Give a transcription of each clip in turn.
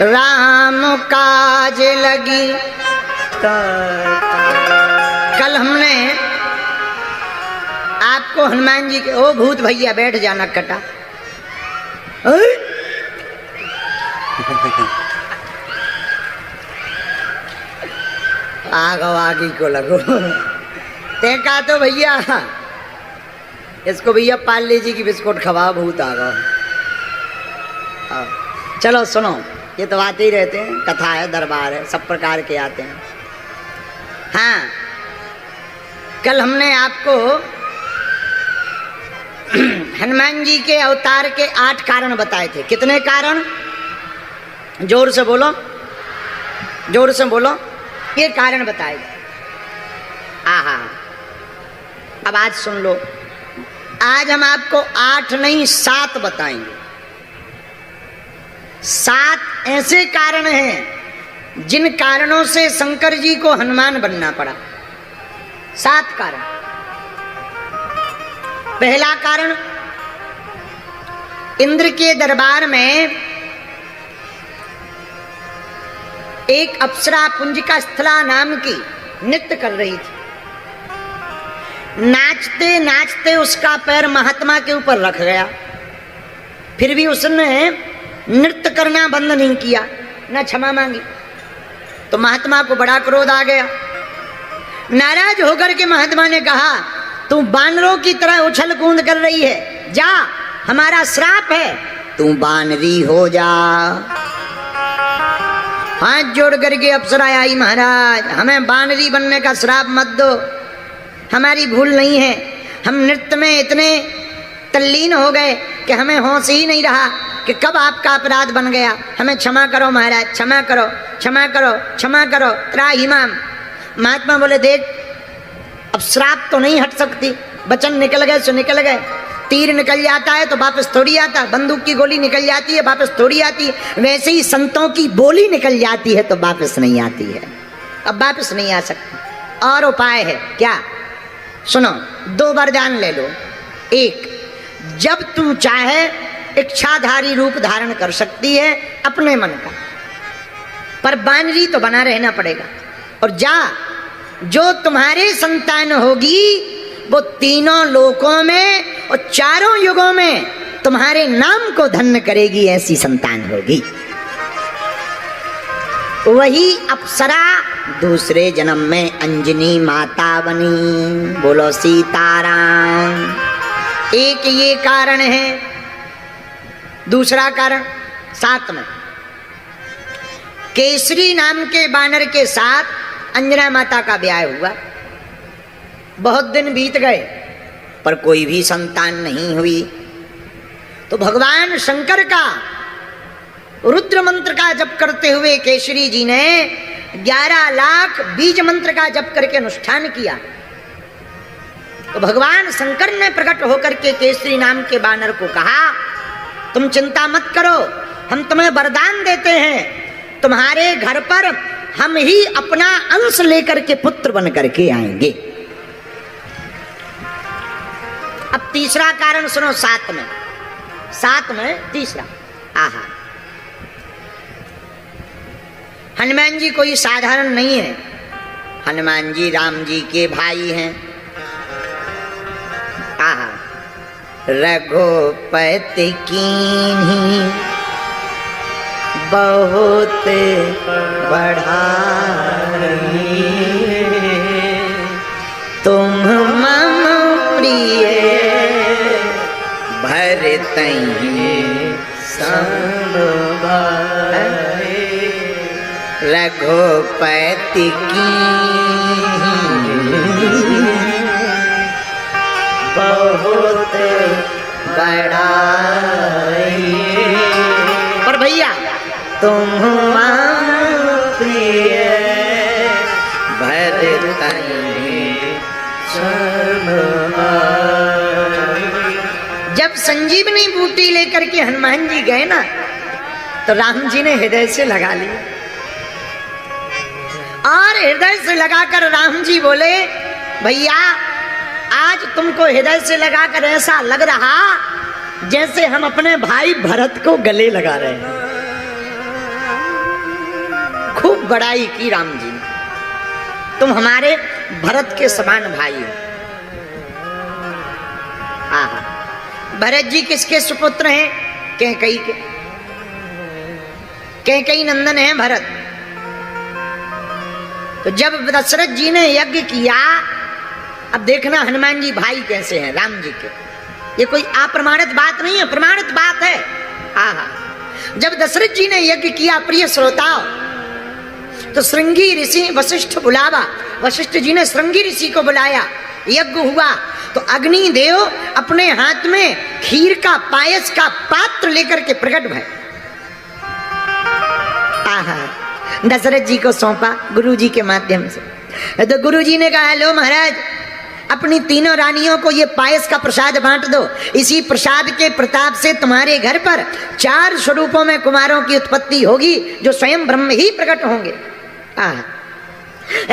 राम काज लगी। कल हमने आपको हनुमान जी के, ओ भूत भैया बैठ जाना कटा, आगो आगे को लगो। ते कहा तो भैया इसको भैया पार्ले जी की बिस्कुट खवाओ, भूत आ गो। चलो सुनो, ये तो आते ही रहते हैं, कथा है, दरबार है, सब प्रकार के आते हैं। हाँ, कल हमने आपको हनुमान जी के अवतार के 8 कारण बताए थे। कितने कारण? जोर से बोलो, जोर से बोलो। ये कारण बताए गए। आहा, अब आज सुन लो। आज हम आपको 8 नहीं 7 बताएंगे। 7 ऐसे कारण हैं जिन कारणों से शंकर जी को हनुमान बनना पड़ा। 7 कारण। पहला कारण, इंद्र के दरबार में एक अप्सरा पुंजिका स्थला नाम की नृत्य कर रही थी। नाचते नाचते उसका पैर महात्मा के ऊपर रख गया, फिर भी उसने नृत्य करना बंद नहीं किया, न क्षमा मांगी। तो महात्मा को बड़ा क्रोध आ गया। नाराज होकर के महात्मा ने कहा, तू बानरों की तरह उछल कूद कर रही है, जा, हमारा श्राप है, तू बानरी हो जा। हाथ जोड़ करके अप्सरा आई, महाराज हमें बानरी बनने का श्राप मत दो, हमारी भूल नहीं है, हम नृत्य में इतने तल्लीन हो गए कि हमें होश ही नहीं रहा कि कब आपका अपराध बन गया, हमें क्षमा करो महाराज, क्षमा करो, क्षमा करो, क्षमा करो, त्राहिमाम। महात्मा बोले, देख अब श्राप तो नहीं हट सकती, वचन निकल गए सो निकल गए। तीर निकल जाता है तो वापस थोड़ी आता, बंदूक की गोली निकल जाती है वापस थोड़ी आती, वैसे ही संतों की बोली निकल जाती है तो वापस नहीं आती है, अब वापस नहीं आ सकती। और उपाय है क्या? सुनो, 2 वरदान ले लो। एक, जब तू चाहे इच्छाधारी रूप धारण कर सकती है अपने मन का, पर बानरी तो बना रहना पड़ेगा। और जा, जो तुम्हारी संतान होगी वो तीनों लोकों में और 4 युगों में तुम्हारे नाम को धन्य करेगी, ऐसी संतान होगी। वही अप्सरा दूसरे जन्म में अंजनी माता बनी। बोलो सीताराम। एक ये कारण है। दूसरा कारण 7 में, केसरी नाम के बानर के साथ अंजना माता का ब्याह हुआ। बहुत दिन बीत गए पर कोई भी संतान नहीं हुई। तो भगवान शंकर का रुद्र मंत्र का जप करते हुए केसरी जी ने 11 लाख बीज मंत्र का जप करके अनुष्ठान किया। तो भगवान शंकर ने प्रकट होकर के केसरी नाम के बानर को कहा, तुम चिंता मत करो, हम तुम्हें वरदान देते हैं, तुम्हारे घर पर हम ही अपना अंश लेकर के पुत्र बन करके आएंगे। अब तीसरा कारण सुनो, 7 में तीसरा। आहा, हनुमान जी कोई साधारण नहीं है। हनुमान जी राम जी के भाई हैं। आहा, रघुपति कीन्ही बहुत बढ़ाई, तुम मम प्रिय भरतहि सब भाई। रघुपति कीन्ही बहुत बढ़ाई, पर भैया तुम प्रिय भरतहि सब भाई। जब संजीवनी बूटी लेकर के हनुमान जी गए ना, तो राम जी ने हृदय से लगा ली, और हृदय से लगाकर राम जी बोले, भैया आज तुमको हृदय से लगाकर ऐसा लग रहा जैसे हम अपने भाई भरत को गले लगा रहे हैं। बड़ाई की राम जी ने, तुम हमारे भरत के समान भाई हो। आहा, भरत जी किसके सुपुत्र हैं? कैकेयी के। कैकेयी नंदन है भरत। तो जब दशरथ जी ने यज्ञ किया, अब देखना हनुमान जी भाई कैसे हैं राम जी के। ये कोई अप्रमाणित बात नहीं है, प्रमाणित बात है। आहा, जब दशरथ जी ने यज्ञ किया, प्रिय श्रोताओ, तो श्रृंगी ऋषि वशिष्ठ बुलावा, वशिष्ठ जी ने श्रृंगी ऋषि को बुलाया, यज्ञ हुआ। तो अग्नि देव अपने हाथ में खीर का पायस का पात्र लेकर के प्रकट भय। आहा, दशरथ जी को सौंपा गुरु जी के माध्यम से। तो गुरु जी ने कहा, लो महाराज, अपनी तीनों रानियों को ये पायस का प्रसाद बांट दो। इसी प्रसाद के प्रताप से तुम्हारे घर पर 4 स्वरूपों में कुमारों की उत्पत्ति होगी, जो स्वयं ब्रह्म ही प्रकट होंगे।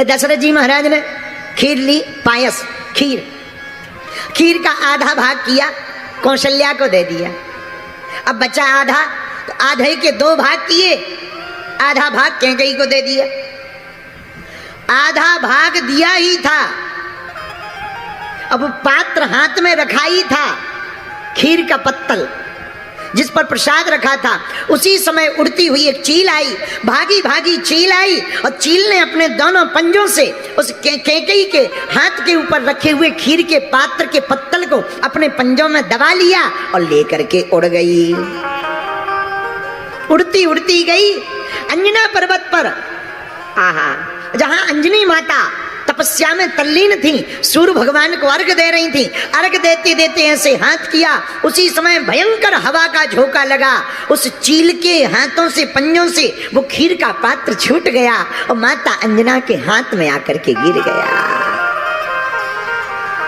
दशरथ जी महाराज ने खीर ली, पायस, खीर का आधा भाग किया, कौशल्या को दे दिया। अब बचा आधा, तो आधे के 2 भाग किए, आधा भाग कैकेयी को दे दिया। आधा भाग दिया ही था, अब पात्र हाथ में रखा ही था, खीर का पत्तल जिस पर प्रसाद रखा था। उसी समय उड़ती हुई एक चील आई, भागी भागी चील आई, और चील ने अपने दोनों पंजों से उस कैकेयी के हाथ के ऊपर रखे हुए खीर के पात्र के पत्तल को अपने पंजों में दबा लिया और लेकर के उड़ गई। उड़ती उड़ती गई अंजना पर्वत पर। आहा, जहां अंजनी माता तपस्या में तल्लीन थी, सूर्य भगवान को अर्घ दे रही थी। अर्घ देते देते ऐसे हाथ किया, उसी समय भयंकर हवा का झोंका लगा। उस चील के हाथों से, पंजों से वो खीर का पात्र छूट गया और माता अंजना के हाथ में आकर के गिर गया।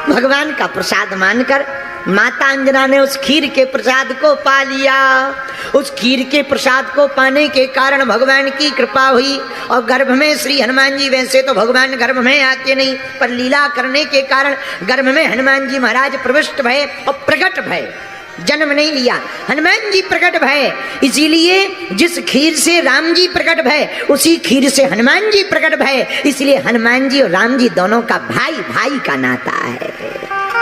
भगवान का प्रसाद मानकर माता अंजना ने उस खीर के प्रसाद को पा लिया। उस खीर के प्रसाद को पाने के कारण भगवान की कृपा हुई और गर्भ में श्री हनुमान जी, वैसे तो भगवान गर्भ में आते नहीं, पर लीला करने के कारण गर्भ में हनुमान जी महाराज प्रविष्ट भय और प्रकट भय। जन्म नहीं लिया, हनुमान जी प्रकट भय। इसीलिए जिस खीर से राम जी प्रकट भय, उसी खीर से हनुमान जी प्रकट भय। इसलिए हनुमान जी और राम जी दोनों का भाई भाई का नाता है।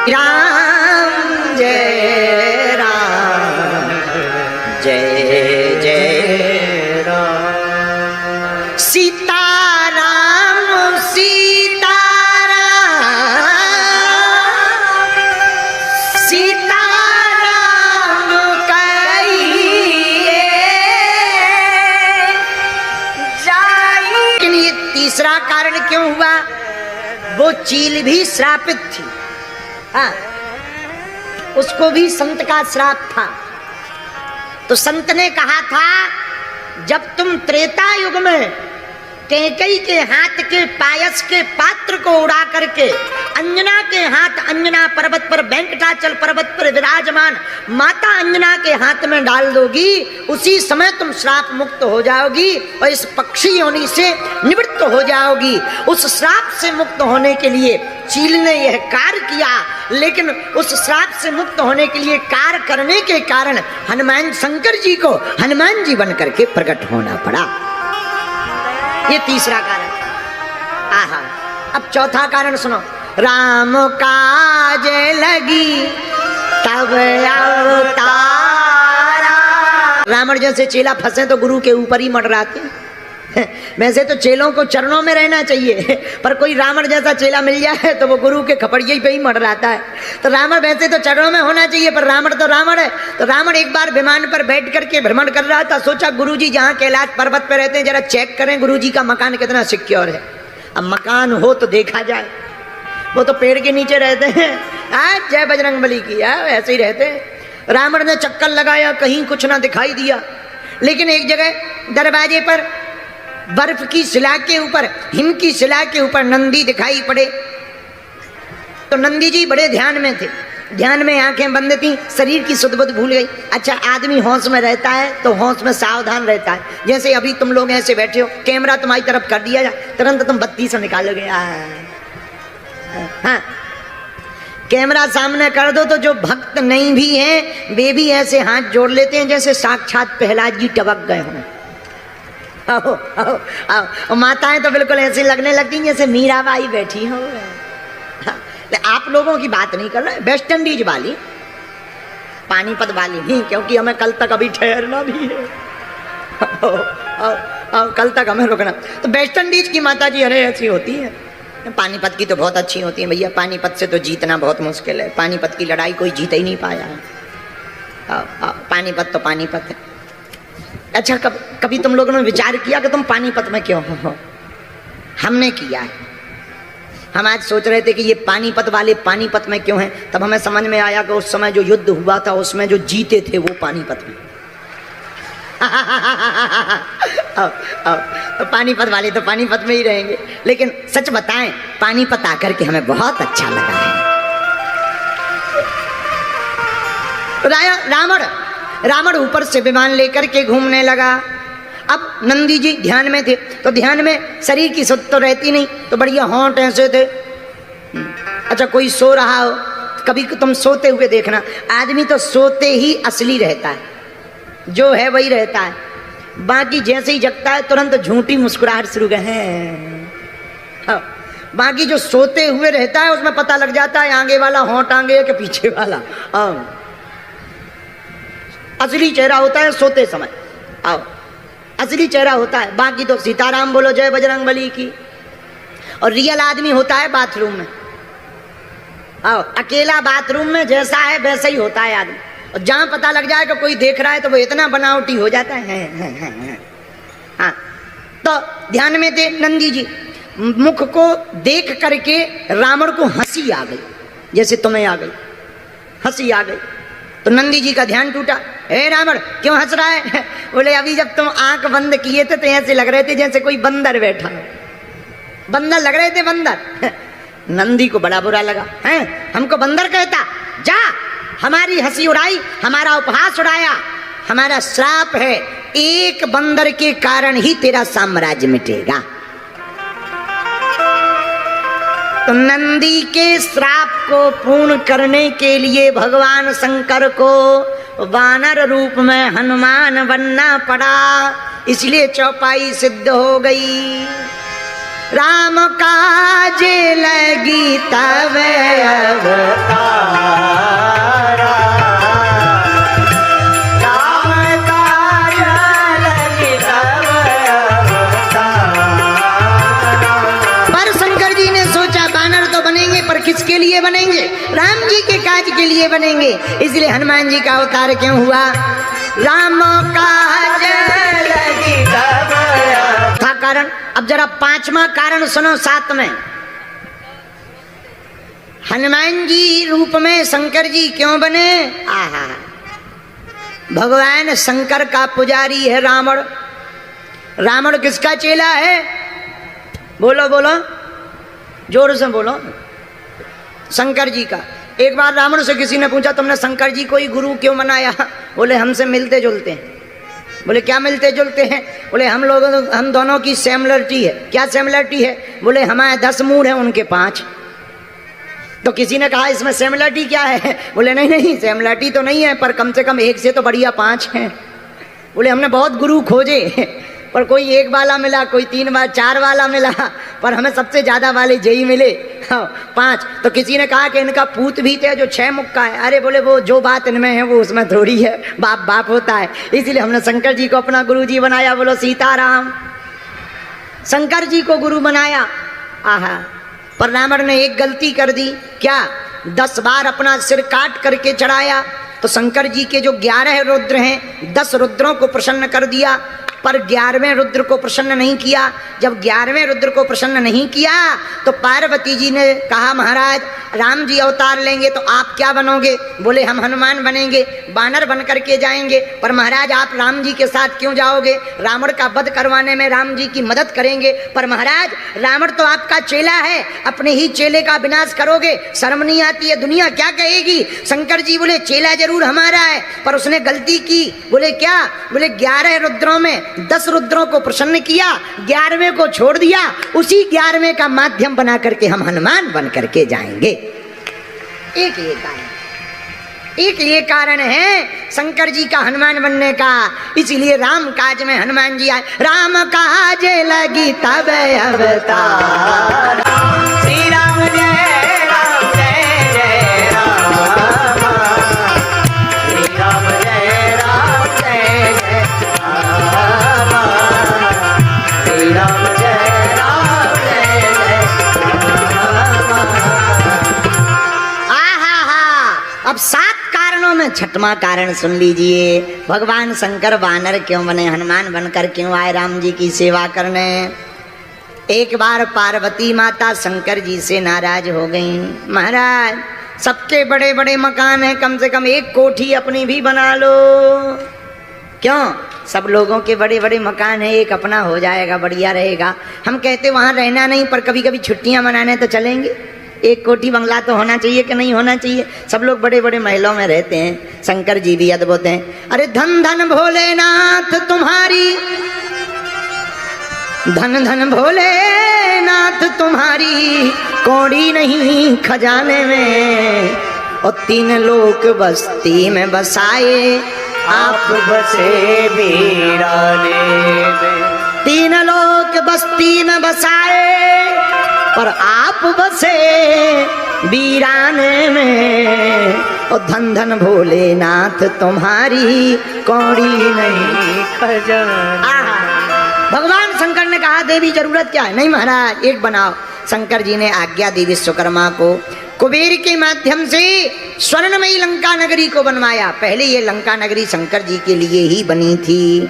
राम जय राम, जय जय राम, सीता राम सीता राम, सीता राम कहिए जाई। लेकिन ये तीसरा कारण क्यों हुआ? वो चील भी श्रापित थी। हाँ, उसको भी संत का श्राप था। तो संत ने कहा था, जब तुम त्रेता युग में कैकेयी के हाथ के पायस के पात्र को उड़ा करके अंजना के हाथ, अंजना पर्वत पर, वेंकटाचल पर्वत पर विराजमान माता अंजना के हाथ में डाल दोगी, उसी समय तुम श्राप मुक्त हो जाओगी और इस पक्षी योनि से निवृत्त हो जाओगी। उस श्राप से मुक्त होने के लिए चील ने यह कार्य किया, लेकिन उस श्राप से मुक्त होने के लिए कार्य करने के कारण हनुमान शंकर जी को हनुमान जी बन करके प्रकट होना पड़ा। ये तीसरा कारण। आहा, अब चौथा कारण सुनो। राम काज लगी तब अवतारा। रावण जैसे चेला फंसे तो गुरु के ऊपर ही मंडराते। वैसे तो चेलों को चरणों में रहना चाहिए, पर कोई रावण जैसा चेला मिल जाए तो वो गुरु के खपड़िये पे ही मंडराता है। तो रावण वैसे तो चरणों में होना चाहिए, पर रावण तो रावण है। तो रावण एक बार विमान पर बैठ करके भ्रमण कर रहा था, सोचा गुरुजी जहाँ कैलाश पर्वत पर रहते हैं जरा चेक करें गुरुजी का मकान कितना सिक्योर है। अब मकान हो तो देखा जाए, वो तो पेड़ के नीचे रहते हैं। आज जय बजरंगबली की ऐसे ही रहते हैं। रावण ने चक्कर लगाया, कहीं कुछ ना दिखाई दिया, लेकिन एक जगह दरवाजे पर बर्फ की शिला के ऊपर, हिम की शिला के ऊपर नंदी दिखाई पड़े। तो नंदी जी बड़े ध्यान में थे, ध्यान में आंखें बंद थी, शरीर की सुध-बुध भूल गई। अच्छा, आदमी होश में रहता है तो होश में सावधान रहता है। जैसे अभी तुम लोग ऐसे बैठे हो, कैमरा तुम्हारी तरफ कर दिया जाए, तुरंत तुम बत्ती से निकालोगे। हाँ, कैमरा सामने कर दो तो जो भक्त नहीं भी हैं वे भी ऐसे हाथ जोड़ लेते हैं जैसे साक्षात प्रहलाद जी टपक गए हों। आओ आओ आओ। माताएं तो बिल्कुल ऐसी लगने लगती जैसे मीराबाई बैठी हो। आप लोगों की बात नहीं कर रहे, वेस्ट इंडीज वाली, पानीपत वाली नहीं, क्योंकि हमें कल तक अभी ठहरना भी है। कल तक हमें रुकना। तो वेस्ट इंडीज की माता जी अरे ऐसी होती है, पानीपत की तो बहुत अच्छी होती है भैया। पानीपत से तो जीतना बहुत मुश्किल है, पानीपत की लड़ाई कोई जीत ही नहीं पाया है। पानीपत तो पानीपत है। अच्छा, कभी तुम लोगों ने विचार किया कि तुम पानीपत में क्यों हो? हमने किया है। हम आज सोच रहे थे कि ये पानीपत वाले पानीपत में क्यों हैं, तब हमें समझ में आया कि उस समय जो युद्ध हुआ था उसमें जो जीते थे वो पानीपत में। तो पानीपत वाले तो पानीपत में ही रहेंगे। लेकिन सच बताएं, पानीपत आकर के हमें बहुत अच्छा लगा है। रावण ऊपर से विमान लेकर के घूमने लगा। अब नंदी जी ध्यान में थे, तो ध्यान में शरीर की सुध तो रहती नहीं, तो बढ़िया होंठ ऐसे थे। अच्छा, कोई सो रहा हो, कभी तुम सोते हुए देखना, आदमी तो सोते ही असली रहता है, जो है वही रहता है। बाकी जैसे ही जगता है तुरंत झूठी मुस्कुराहट शुरू है। बाकी जो सोते हुए रहता है उसमें पता लग जाता है आगे वाला होंठ आगे है कि पीछे वाला। असली चेहरा होता है सोते समय। आओ, असली चेहरा होता है। बाकी तो सीताराम बोलो जय बजरंगबली की। और रियल आदमी होता है बाथरूम में। आओ, अकेला बाथरूम में जैसा है वैसा ही होता है आदमी। और जहां पता लग जाए कि कोई देख रहा है तो वो इतना बनावटी हो जाता है। हाँ, तो ध्यान में थे नंदी जी। मुख को देख करके रावण को हंसी आ गई, जैसे तुम्हें आ गई हंसी आ गई। तो नंदी जी का ध्यान टूटा। हे रावण, क्यों हंस रहा है? बोले अभी जब तुम आंख बंद किए थे तो ऐसे लग रहे थे जैसे कोई बंदर बैठा हो। बंदर लग रहे थे, बंदर। नंदी को बड़ा बुरा लगा। हैं, हमको बंदर कहता? जा, हमारी हंसी उड़ाई, हमारा उपहास उड़ाया। हमारा श्राप है, एक बंदर के कारण ही तेरा साम्राज्य मिटेगा। तो नंदी के श्राप को पूर्ण करने के लिए भगवान शंकर को वानर रूप में हनुमान बनना पड़ा, इसलिए चौपाई सिद्ध हो गई। राम काजे लगी तब अवतारा, पर किसके लिए बनेंगे? राम जी के काज के लिए बनेंगे। इसलिए हनुमान जी का अवतार क्यों हुआ? राम काज लगी तब था कारण। अब जरा पांचवा कारण सुनो साथ में। हनुमान जी रूप में शंकर जी क्यों बने? आहा, भगवान शंकर का पुजारी है रावण। रावण किसका चेला है? बोलो बोलो, जोर से बोलो। शंकर जी का। एक बार रावण से किसी ने पूछा तुमने शंकर जी को ही गुरु क्यों बनाया? बोले हमसे मिलते जुलते हैं। बोले क्या मिलते जुलते हैं? बोले हम दोनों की सिमिलरिटी है। क्या सिमिलरिटी है? बोले हमारे 10 मूड हैं, उनके 5। तो किसी ने कहा इसमें सिमिलरिटी क्या है? बोले नहीं नहीं, सिमिलरिटी तो नहीं है, पर कम से कम एक से तो बढ़िया 5 हैं। बोले हमने बहुत गुरु खोजे, पर कोई 1 वाला मिला, कोई 3 बार 4 वाला मिला, पर हमें सबसे ज्यादा वाले जय मिले 5। तो किसी ने कहा कि इनका पूत भी थे जो 6 मुख का है। अरे बोले वो जो बात इनमें है वो उसमें थोड़ी है, बाप बाप होता है। इसीलिए हमने शंकर जी को अपना गुरु जी बनाया। बोलो सीताराम। शंकर जी को गुरु बनाया। आहा, पर रावण ने एक गलती कर दी। क्या? 10 बार अपना सिर काट करके चढ़ाया। तो शंकर जी के जो 11 रुद्र हैं, 10 रुद्रों को प्रसन्न कर दिया, पर 11वें रुद्र को प्रसन्न नहीं किया। जब 11वें रुद्र को प्रसन्न नहीं किया तो पार्वती जी ने कहा महाराज राम जी अवतार लेंगे तो आप क्या बनोगे? बोले हम हनुमान बनेंगे, बानर बन करके जाएंगे। पर महाराज आप राम जी के साथ क्यों जाओगे? रावण का वध करवाने में राम जी की मदद करेंगे। पर महाराज रावण तो आपका चेला है, अपने ही चेले का विनाश करोगे, शर्म नहीं आती है? दुनिया क्या कहेगी? शंकर जी बोले चेला जरूर हमारा है, पर उसने गलती की। बोले क्या? बोले 11 रुद्रों में 10 रुद्रों को प्रसन्न किया, 11वें को छोड़ दिया। उसी 11वें का माध्यम बना करके हम हनुमान बन करके जाएंगे। एक ये कारण। एक ये कारण है शंकर जी का हनुमान बनने का, इसीलिए राम काज में हनुमान जी आए। राम काज लगी तब अवतार, श्री राम जय राम जय जय राम, श्री राम जय राम जय जय राम, श्री राम जय राम जय जय राम। आहा, अब 7 कारणों में छठवां कारण सुन लीजिए। भगवान शंकर वानर क्यों बने, हनुमान बनकर क्यों आए राम जी की सेवा करने। एक बार पार्वती माता शंकर जी से नाराज हो गई। महाराज सबके बड़े बड़े मकान हैं, कम से कम एक कोठी अपनी भी बना लो। क्यों? सब लोगों के बड़े बड़े मकान है, एक अपना हो जाएगा, बढ़िया रहेगा। हम कहते वहां रहना नहीं, पर कभी कभी छुट्टियां मनाने तो चलेंगे। एक कोठी बंगला तो होना चाहिए कि नहीं होना चाहिए। सब लोग बड़े बड़े महलों में रहते हैं, शंकर जी भी अद्भुत हैं। अरे धन धन भोलेनाथ तुम्हारी, धन धन भोलेनाथ तुम्हारी कौड़ी नहीं खजाने में, और 3 लोक बस्ती में बसाए आप बसे वीराने में। 3 लोक बस्ती में बसाए पर आप बसे वीराने में, और धन धन भोलेनाथ तुम्हारी कौड़ी नहीं खजाना। भगवान शंकर ने कहा देवी जरूरत क्या है? नहीं महाराज एक बनाओ। शंकर जी ने आज्ञा दी विश्वकर्मा को, कुबेर के माध्यम से स्वर्णमयी लंका नगरी को बनवाया। पहले ये लंका नगरी शंकर जी के लिए ही बनी थी।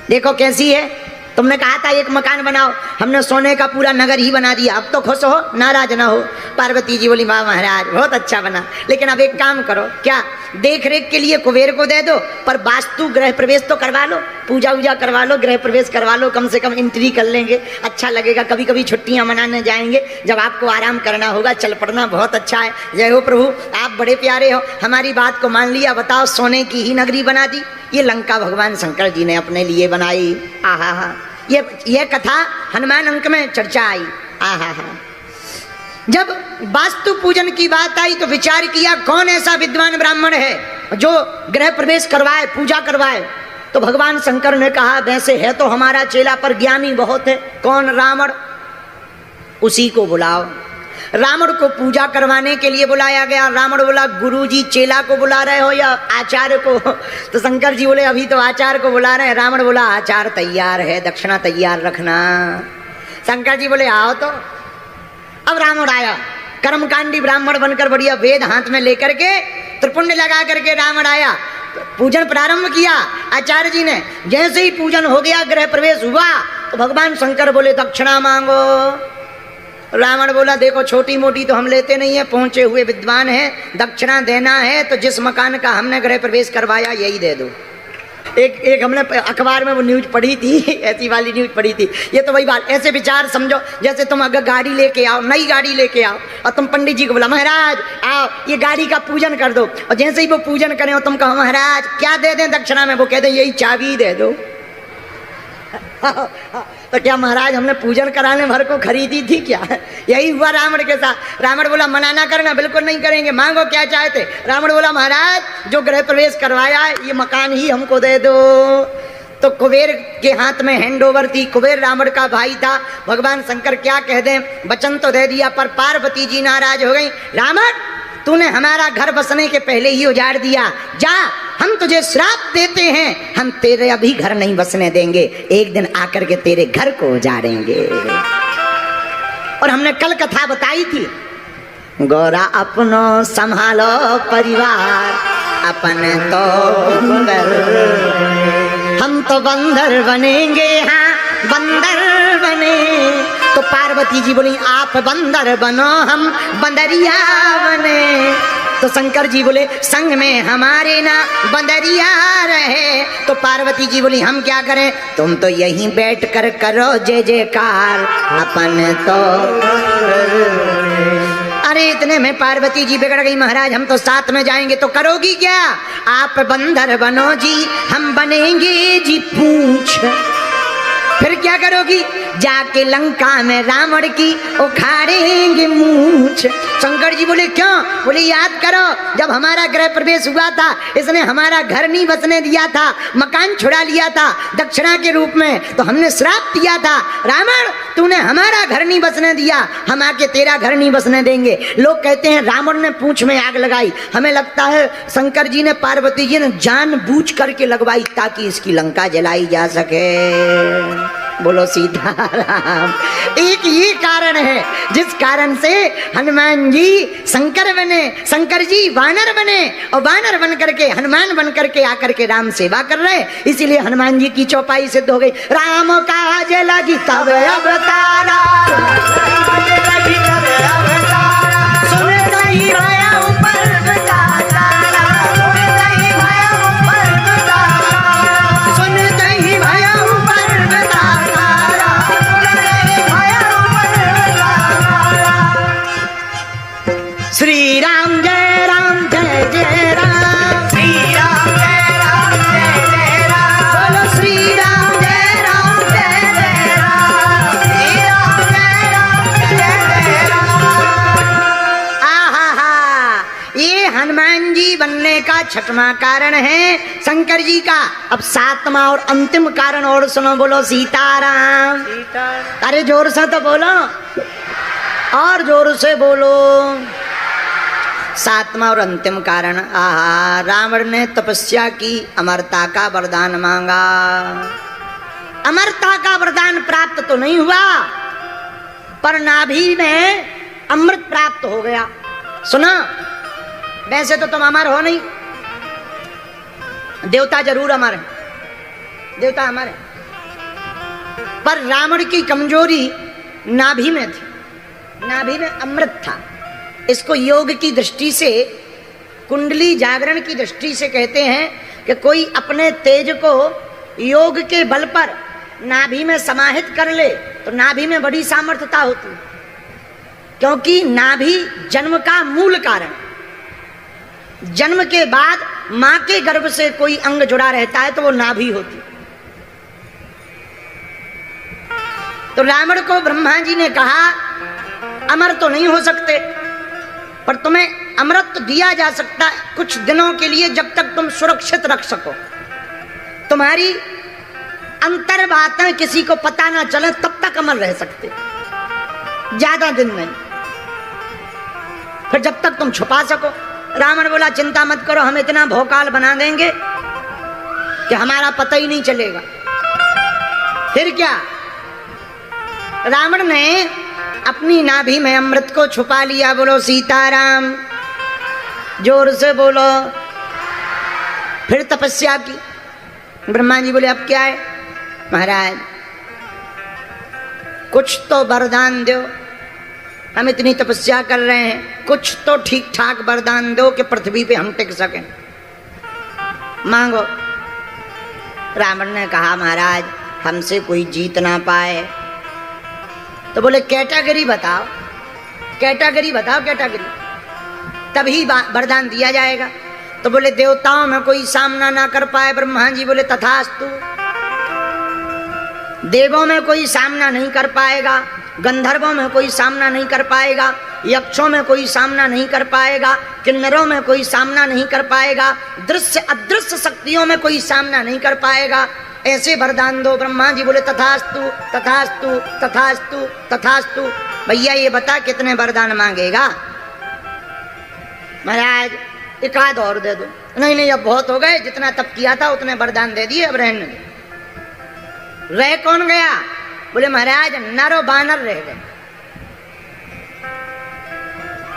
देखो कैसी है, तुमने कहा था एक मकान बनाओ, हमने सोने का पूरा नगर ही बना दिया। अब तो खुश हो, नाराज ना हो। पार्वती जी बोली वाह महाराज बहुत अच्छा बना, लेकिन अब एक काम करो, क्या देख रेख के लिए कुबेर को दे दो, पर वास्तु गृह प्रवेश तो करवा लो, पूजा वूजा करवा लो, गृह प्रवेश करवा लो, कम से कम एंट्री कर लेंगे, अच्छा लगेगा। कभी कभी छुट्टियां मनाने जाएंगे, जब आपको आराम करना होगा चल पड़ना, बहुत अच्छा है। जय हो प्रभु, आप बड़े प्यारे हो, हमारी बात को मान लिया। बताओ सोने की ही नगरी बना दी। ये लंका भगवान शंकर जी ने अपने लिए बनाई। आहा हा, ये कथा हनुमान अंक में चर्चा आई। आहा हा, जब वास्तु पूजन की बात आई तो विचार किया कौन ऐसा विद्वान ब्राह्मण है जो गृह प्रवेश करवाए, पूजा करवाए। तो भगवान शंकर ने कहा वैसे है तो हमारा चेला, पर ज्ञानी बहुत है। कौन? रावण। उसी को बुलाओ। रावण को पूजा करवाने के लिए बुलाया गया। रावण बोला गुरुजी चेला को बुला रहे हो या आचार्य को? तो शंकर जी बोले अभी तो आचार्य को बुला रहे हैं। रावण बोला आचार्य तैयार है, दक्षिणा तैयार रखना। शंकर जी बोले आओ तो। अब रावण आया, कर्मकांडी ब्राह्मण बनकर, बढ़िया वेद हाथ में लेकर के, त्रिपुंड लगा करके रावण आया। पूजन प्रारंभ किया आचार्य जी ने। जैसे ही पूजन हो गया, गृह प्रवेश हुआ, तो भगवान शंकर बोले दक्षिणा मांगो। रावण बोला देखो छोटी मोटी तो हम लेते नहीं है, पहुंचे हुए विद्वान है, दक्षिणा देना है तो जिस मकान का हमने गृह प्रवेश करवाया यही दे दो। एक हमने अखबार में वो न्यूज पढ़ी थी, ऐसी वाली न्यूज पढ़ी थी। ये तो वही बात, ऐसे विचार समझो जैसे तुम अगर गाड़ी लेके आओ, नई गाड़ी लेके आओ, और तुम पंडित जी को बोला महाराज आओ ये गाड़ी का पूजन कर दो, और जैसे ही वो पूजन करें और तुम कहो महाराज क्या दे दें दक्षिणा में, वो कहते हैं यही चाबी दे दो। तो क्या महाराज हमने पूजन कराने भर को खरीदी थी क्या? यही हुआ रावण के साथ। रावण बोला मना ना करना, बिल्कुल नहीं करेंगे, मांगो क्या चाहते। रावण बोला महाराज जो गृह प्रवेश करवाया ये मकान ही हमको दे दो। तो कुबेर के हाथ में हैंड ओवर थी। कुबेर रावण का भाई था। भगवान शंकर क्या कह दें, वचन तो दे दिया, पर पार्वती जी नाराज हो गई। रावण तूने हमारा घर बसने के पहले ही उजाड़ दिया, जा हम तुझे श्राप देते हैं, हम तेरे अभी घर नहीं बसने देंगे, एक दिन आकर के तेरे घर को उजाड़ेंगे। और हमने कल कथा बताई थी, गौरा अपनो संभालो परिवार, अपन तो बंदर, हम तो बंदर बनेंगे, हाँ बंदर बने। तो पार्वती जी बोली आप बंदर बनो हम बंदरिया बने। तो शंकर जी बोले संग में हमारे ना बंदरिया रहे। तो पार्वती जी बोली हम क्या करें, तुम तो यहीं बैठ कर करो जय जयकार, अपन तो। अरे इतने में पार्वती जी बिगड़ गई, महाराज हम तो साथ में जाएंगे। तो करोगी क्या? आप बंदर बनो जी, हम बनेंगे जी पूंछ। फिर क्या करोगी? जाके लंका में रावण की उखाड़ेंगे मूंछ। शंकर जी बोले क्यों? बोले याद करो जब हमारा गृह प्रवेश हुआ था, इसने हमारा घर नहीं बसने दिया था, मकान छुड़ा लिया था दक्षिणा के रूप में, तो हमने श्राप दिया था, रावण तूने हमारा घर नहीं बसने दिया, हम आके तेरा घर नहीं बसने देंगे। लोग कहते हैं रावण ने पूंछ में आग लगाई, हमें लगता है शंकर जी ने, पार्वती जी ने जानबूझ करके लगवाई ताकि इसकी लंका जलाई जा सके। बोलो सीताराम। एक ये कारण है जिस कारण से हनुमान जी शंकर बने, शंकर जी वानर बने, और वानर बन करके हनुमान बन करके आकर के राम सेवा कर रहे। इसीलिए हनुमान जी की चौपाई सिद्ध हो गई। राम काज लगी तब अवतारा, श्री राम जय राम जय जय राम, श्री राम जय राम जय जय राम, बोलो श्री राम जय राम जय जय राम, श्री राम जय राम जय जय राम। आहा, ये हनुमान जी बनने का छठवां कारण है शंकर जी का। अब सातवां और अंतिम कारण और सुनो, बोलो सीताराम। अरे जोर से तो बोलो, और जोर से बोलो। सातवां और अंतिम कारण, आहा, रावण ने तपस्या की, अमरता का वरदान मांगा। अमरता का वरदान प्राप्त तो नहीं हुआ, पर नाभि में अमृत प्राप्त हो गया। सुना, वैसे तो तुम अमर हो नहीं, देवता जरूर अमर है, देवता अमर है, पर रावण की कमजोरी नाभि में थी, नाभि में अमृत था। इसको योग की दृष्टि से, कुंडली जागरण की दृष्टि से कहते हैं कि कोई अपने तेज को योग के बल पर नाभि में समाहित कर ले तो नाभि में बड़ी सामर्थ्यता होती, क्योंकि नाभि जन्म का मूल कारण। जन्म के बाद मां के गर्भ से कोई अंग जुड़ा रहता है तो वो नाभि होती। तो रावण को ब्रह्मा जी ने कहा अमर तो नहीं हो सकते, पर तुम्हें अमृत दिया जा सकता है कुछ दिनों के लिए, जब तक तुम सुरक्षित रख सको, तुम्हारी अंतर बातें किसी को पता ना चले, तब तक अमर रह सकते, ज्यादा दिन नहीं, फिर जब तक तुम छुपा सको। रावण बोला चिंता मत करो, हम इतना भौकाल बना देंगे कि हमारा पता ही नहीं चलेगा। फिर क्या, रावण ने अपनी नाभि में अमृत को छुपा लिया। बोलो सीताराम, जोर से बोलो। फिर तपस्या की। ब्रह्मा जी बोले अब क्या है महाराज, कुछ तो वरदान दो, हम इतनी तपस्या कर रहे हैं, कुछ तो ठीक ठाक वरदान दो कि पृथ्वी पे हम टिक सकें, मांगो। रावण ने कहा महाराज हमसे कोई जीत ना पाए। तो बोले कैटेगरी बताओ, कैटेगरी बताओ, कैटेगरी, तभी वरदान दिया जाएगा। तो बोले देवताओं में कोई सामना ना कर पाए। ब्रह्मा जी बोले तथास्तु। देवों में कोई सामना नहीं कर पाएगा, गंधर्वों में कोई सामना नहीं कर पाएगा, यक्षों में कोई सामना नहीं कर पाएगा, किन्नरों में कोई सामना नहीं कर पाएगा, दृश्य अदृश्य शक्तियों में कोई सामना नहीं कर पाएगा, ऐसे वरदान दो। ब्रह्मा जी बोले तथास्तु तथास्तु तथास्तु तथास्तु। भैया ये बता कितने वरदान मांगेगा? महाराज एक आध और दे दो। नहीं नहीं अब बहुत हो गए, जितना तप किया था उतने वरदान दे दिए, अब रहने दो। रह कौन गया? बोले महाराज नर और बानर रह गए।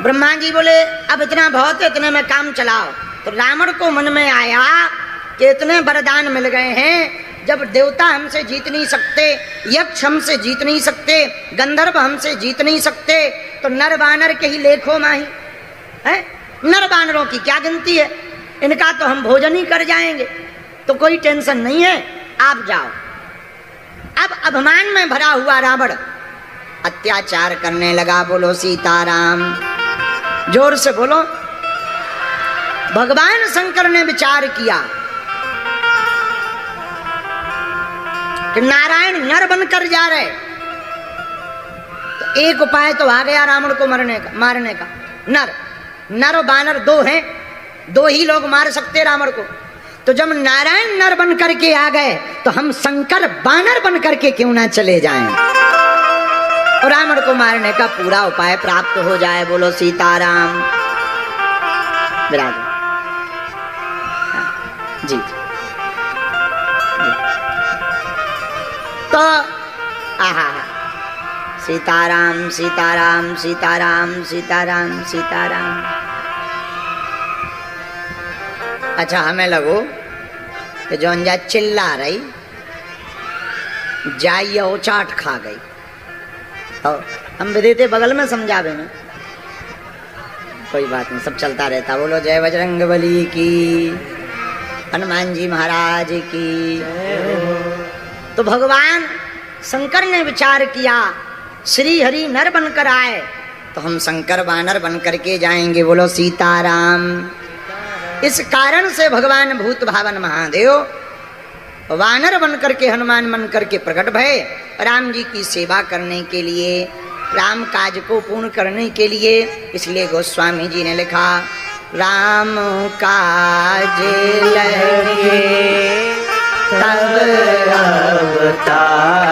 ब्रह्मा जी बोले अब इतना बहुत है, इतने में काम चलाओ। तो रावण को मन में आया कि इतने वरदान मिल गए हैं, जब देवता हमसे जीत नहीं सकते, यक्ष हमसे जीत नहीं सकते, गंधर्व हमसे जीत नहीं सकते, तो नर बानर के ही लेखो माही है। नर बानरों की क्या गिनती है, इनका तो हम भोजन ही कर जाएंगे, तो कोई टेंशन नहीं है, आप जाओ। अब अभिमान में भरा हुआ रावण अत्याचार करने लगा। बोलो सीताराम, जोर से बोलो। भगवान शंकर ने विचार किया, कि नारायण नर बनकर जा रहे। तो एक उपाय तो आ गया रावण को मारने का। नर और बानर दो हैं, दो ही लोग मार सकते रावण को। तो जब नारायण नर बन करके आ गए तो हम शंकर बानर बन करके क्यों ना चले जाएं और रावण को मारने का पूरा उपाय प्राप्त हो जाए। बोलो सीताराम। विराज जी। तो आहा, सीताराम सीताराम सीताराम सीताराम सीताराम। अच्छा, हमें लगो कि जो अंजा चिल्ला रही जाइए वो चाट खा गई। और हम विदेते बगल में समझावे ना, कोई बात नहीं, सब चलता रहता। बोलो जय बजरंग बली की, हनुमान जी महाराज की। तो भगवान शंकर ने विचार किया श्री हरि नर बनकर आए तो हम शंकर वानर बनकर के जाएंगे। बोलो सीताराम। इस कारण से भगवान भूत भावन महादेव वानर बनकर के हनुमान बनकर के प्रकट भय राम जी की सेवा करने के लिए, राम काज को पूर्ण करने के लिए। इसलिए गोस्वामी जी ने लिखा राम काज लगे तब अवतार